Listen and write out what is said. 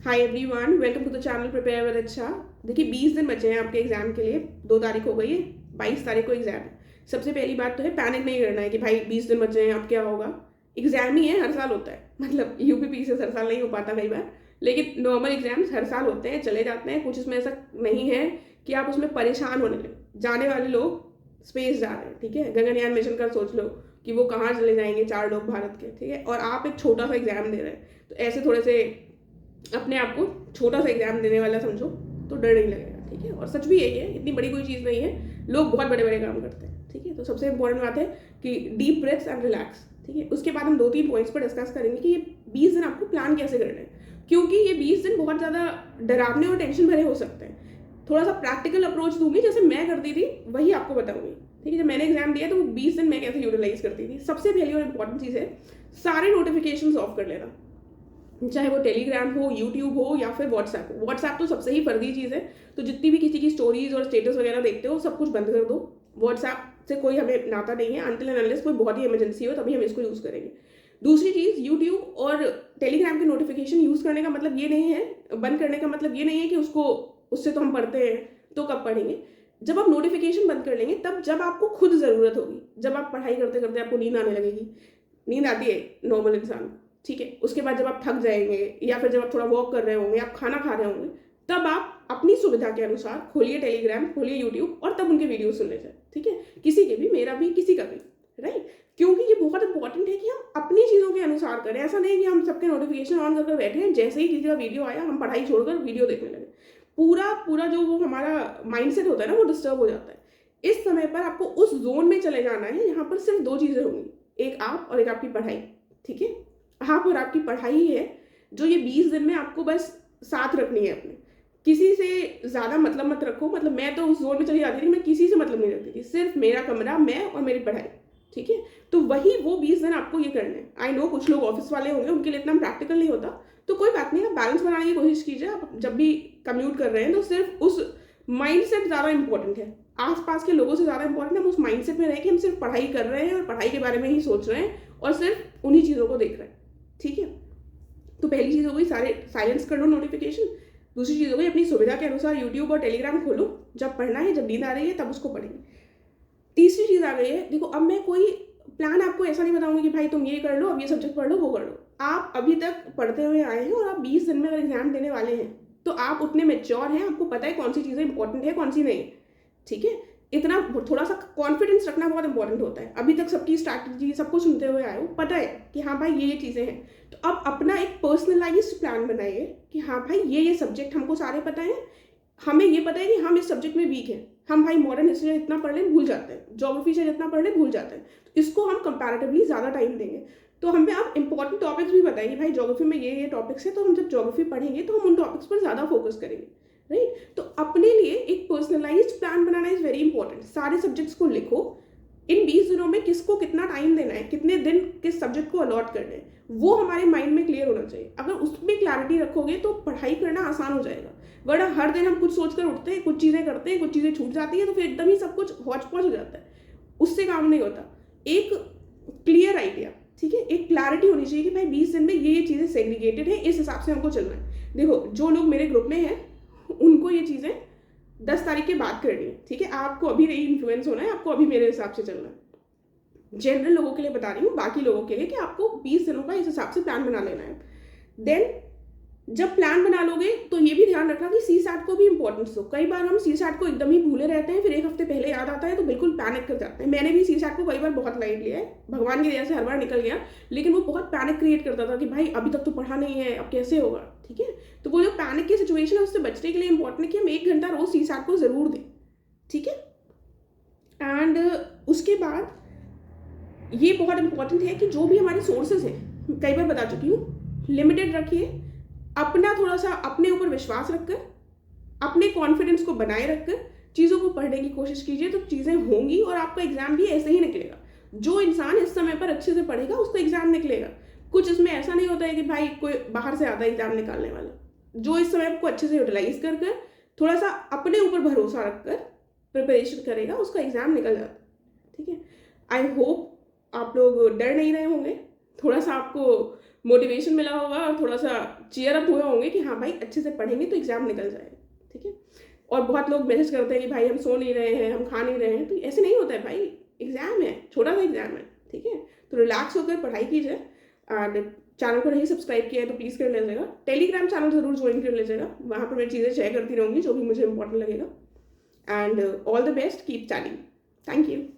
Hi everyone, welcome to the channel prepare with अच्छा। देखिए 20 दिन बचे हैं आपके एग्जाम के लिए। 2 तारीख हो गई है, 22 तारीख को एग्जाम है। सबसे पहली बात तो है पैनिक नहीं करना है कि भाई 20 दिन बचे हैं अब क्या होगा। एग्जाम ही है, हर साल होता है। मतलब यूपीपीसी हर साल नहीं हो पाता कई बार, लेकिन नॉर्मल एग्जाम्स हर साल होते हैं, चले जाते हैं। कुछ इसमें ऐसा नहीं है कि आप उसमें परेशान होने लगे। जाने वाले लोग स्पेस जा रहे हैं, ठीक है। गगनयान मिशन का सोच लो कि वो कहाँ चले जाएंगे, 4 लोग भारत के, ठीक है। और आप एक छोटा सा एग्जाम दे रहे हैं, तो ऐसे थोड़े से अपने आप को छोटा सा एग्जाम देने वाला समझो तो डर नहीं लगेगा, ठीक है। और सच भी यही है, इतनी बड़ी कोई चीज़ नहीं है। लोग बहुत बड़े बड़े काम करते हैं, ठीक है। तो सबसे इंपॉर्टेंट बात है कि डीप ब्रेथ्स एंड रिलैक्स, ठीक है। उसके बाद हम 2-3 पॉइंट्स पर डिस्कस करेंगे कि ये 20 दिन आपको प्लान कैसे करना है, क्योंकि ये 20 दिन बहुत ज़्यादा डरावने और टेंशन भरे हो सकते हैं। थोड़ा सा प्रैक्टिकल अप्रोच दूंगी, जैसे मैं करती थी वही आपको बताऊंगी, ठीक है। जब मैंने एग्जाम दिया तो वो 20 दिन मैं कैसे यूटिलाइज करती थी। सबसे पहली और इंपॉर्टेंट चीज़ है सारे नोटिफिकेशन ऑफ कर लेना, चाहे वो टेलीग्राम हो, यूट्यूब हो या फिर व्हाट्सएप हो। व्हाट्सएप तो सबसे ही फर्जी चीज़ है, तो जितनी भी किसी की स्टोरीज और स्टेटस वगैरह देखते हो सब कुछ बंद कर दो। व्हाट्सएप से कोई हमें नाता नहीं है, अनटिल एंड अनलेस कोई बहुत ही इमरजेंसी हो तभी हम इसको यूज़ करेंगे। दूसरी चीज़, यूट्यूब और टेलीग्राम के नोटिफिकेशन यूज़ करने का मतलब ये नहीं है, बंद करने का मतलब ये नहीं है कि उससे तो हम पढ़ते हैं तो कब पढ़ेंगे। जब आप नोटिफिकेशन बंद कर लेंगे तब जब आपको खुद ज़रूरत होगी, जब आप पढ़ाई करते करते आपको नींद आने लगेगी। नींद आती है नॉर्मल इंसान को, ठीक है। उसके बाद जब आप थक जाएंगे या फिर जब आप थोड़ा वॉक कर रहे होंगे, आप खाना खा रहे होंगे, तब आप अपनी सुविधा के अनुसार खोलिए टेलीग्राम, खोलिए यूट्यूब और तब उनके वीडियो सुन लीजिए, ठीक है। किसी के भी, मेरा भी, किसी का भी, राइट। क्योंकि ये बहुत इंपॉर्टेंट है कि हम अपनी चीज़ों के अनुसार करें। ऐसा नहीं कि हम सबके नोटिफिकेशन ऑन करके बैठे हैं, जैसे ही किसी का वीडियो आया हम पढ़ाई छोड़कर वीडियो देखने लगे। पूरा पूरा जो वो हमारा माइंडसेट होता है ना, वो डिस्टर्ब हो जाता है। इस समय पर आपको उस जोन में चले जाना है, यहाँ पर सिर्फ 2 चीज़ें होंगी, एक आप और एक आपकी पढ़ाई, ठीक है। आप और आपकी पढ़ाई ही है जो ये 20 दिन में आपको बस साथ रखनी है अपने। किसी से ज़्यादा मतलब मत रखो। मतलब मैं तो उस जोन में चली जाती थी, मैं किसी से मतलब नहीं रखती थी, सिर्फ मेरा कमरा, मैं और मेरी पढ़ाई, ठीक है। तो वही वो 20 दिन आपको ये करना है। आई नो कुछ लोग ऑफिस वाले होंगे, उनके लिए इतना प्रैक्टिकल नहीं होता, तो कोई बात नहीं, आप बैलेंस बनाने की कोशिश कीजिए। आप जब भी कम्यूट कर रहे हैं तो सिर्फ उस माइंड सेट ज़्यादा इंपॉर्टेंट है, आसपास के लोगों से ज़्यादा इंपॉर्टेंट है। हम उस माइंड सेट में रहे कि हम सिर्फ पढ़ाई कर रहे हैं और पढ़ाई के बारे में ही सोच रहे हैं और सिर्फ उन्हीं चीज़ों को देख रहे हैं, ठीक है। तो पहली चीज़ हो गई सारे साइलेंस कर लो नोटिफिकेशन। दूसरी चीज़ हो गई अपनी सुविधा के अनुसार यूट्यूब और टेलीग्राम खोलो, जब पढ़ना है, जब नींद आ रही है तब उसको पढ़ेंगे। तीसरी चीज़ आ गई है, देखो अब मैं कोई प्लान आपको ऐसा नहीं बताऊंगी कि भाई तुम ये कर लो, अब ये सब्जेक्ट पढ़ लो, वो कर लो। आप अभी तक पढ़ते हुए आए हैं और आप 20 दिन में अगर एग्जाम देने वाले हैं तो आप उतने मेच्योर हैं, आपको पता है कौन सी चीज़ें इंपॉर्टेंट है कौन सी नहीं, ठीक है। इतना थोड़ा सा कॉन्फिडेंस रखना बहुत इंपॉर्टेंट होता है। अभी तक सबकी स्ट्रैटेजी सबको सुनते हुए आए हो, पता है कि हाँ भाई ये चीज़ें हैं, तो अब अपना एक पर्सनलाइज्ड प्लान बनाइए कि हाँ भाई ये सब्जेक्ट हमको सारे पता है, हमें ये पता है कि हम इस सब्जेक्ट में वीक हैं। हम भाई मॉडर्न हिस्ट्री जितना पढ़ लें भूल जाते हैं, ज्योग्राफी से जितना पढ़ लें भूल जाते हैं, तो इसको हम कंपैरेटिवली ज़्यादा टाइम देंगे। तो हमें अब इंपॉर्टेंट टॉपिक्स भी बताएंगे, भाई ज्योग्राफी में ये टॉपिक्स है, तो हम जब ज्योग्राफी पढ़ेंगे तो हम उन टॉपिक्स पर ज़्यादा फोकस करेंगे, राइट। तो अपने लिए एक personalised plan banana is very important. सारे सब्जेक्ट्स को लिखो, इन 20 दिनों में किसको कितना टाइम देना है, कितने दिन किस सब्जेक्ट को अलॉट करने हैं, वो हमारे माइंड में क्लियर होना चाहिए। अगर उसमें क्लैरिटी रखोगे तो पढ़ाई करना आसान हो जाएगा। वरना हर दिन हम कुछ सोचकर उठते हैं, कुछ चीज़ें करते हैं, कुछ चीज़ें छूट जाती है, तो फिर एकदम ही सब कुछ हौच पौच हो जाता है, उससे काम नहीं होता। एक क्लियर आइडिया, ठीक है, एक क्लैरिटी होनी चाहिए कि भाई 20 दिन में ये चीज़ें सेग्रीगेटेड है, इस हिसाब से हमको चलना है। देखो जो लोग मेरे ग्रुप में हैं उनको ये चीज़ें 10 तारीख के बाद करनी है, ठीक है। आपको अभी नहीं इन्फ्लुएंस होना है, आपको अभी मेरे हिसाब से चलना है। जनरल लोगों के लिए बता रही हूँ, बाकी लोगों के लिए कि आपको 20 दिनों का इस हिसाब से प्लान बना लेना है। देन जब प्लान बना लोगे तो ये भी ध्यान रखना कि सीसैट को भी इंपॉर्टेंस दो। कई बार हम सीसैट को एकदम ही भूले रहते हैं, फिर एक हफ्ते पहले याद आता है तो बिल्कुल पैनिक कर जाते हैं। मैंने भी सीसैट को कई बार बहुत लाइट लिया है, भगवान की दया से हर बार निकल गया, लेकिन वो बहुत पैनिक क्रिएट करता था कि भाई अभी तक तो पढ़ा नहीं है, अब कैसे होगा, ठीक है। तो वो जो पैनिक की सिचुएशन है उससे बचने के लिए इंपॉर्टेंट है कि हम 1 घंटा रोज सीसैट को जरूर दें, ठीक है। एंड उसके बाद ये बहुत इंपॉर्टेंट है कि जो भी हमारे सोर्सेज हैं, कई बार बता चुकी हूँ, लिमिटेड रखिए। अपना थोड़ा सा अपने ऊपर विश्वास रखकर, अपने कॉन्फिडेंस को बनाए रखकर चीज़ों को पढ़ने की कोशिश कीजिए, तो चीज़ें होंगी और आपका एग्जाम भी ऐसे ही निकलेगा। जो इंसान इस समय पर अच्छे से पढ़ेगा उसका एग्जाम निकलेगा। कुछ इसमें ऐसा नहीं होता है कि भाई कोई बाहर से आता है एग्जाम निकालने वाला। जो इस समय को अच्छे से यूटिलाइज कर कर थोड़ा सा अपने ऊपर भरोसा रखकर प्रिपरेशन करेगा, उसका एग्जाम निकल जाता है, ठीक है। आई होप आप लोग डर नहीं रहे होंगे, थोड़ा सा आपको मोटिवेशन मिला होगा और थोड़ा सा चीयर अप हुए होंगे कि हाँ भाई अच्छे से पढ़ेंगे तो एग्ज़ाम निकल जाए, ठीक है। और बहुत लोग मैसेज करते हैं कि भाई हम सो नहीं रहे हैं, हम खा नहीं रहे हैं, तो ऐसे नहीं होता है भाई, एग्ज़ाम है, छोटा सा एग्ज़ाम है, ठीक है। तो रिलैक्स होकर पढ़ाई कीजिए। एंड चैनल को नहीं सब्सक्राइब किया है तो प्लीज़ कर लीजिएगा। टेलीग्राम चैनल ज़रूर ज्वाइन कर लीजिएगा, वहाँ पर मैं चीज़ें शेयर करती रहूँगी जो भी मुझे इंपॉर्टेंट लगेगा। And all the best, keep studying. Thank you.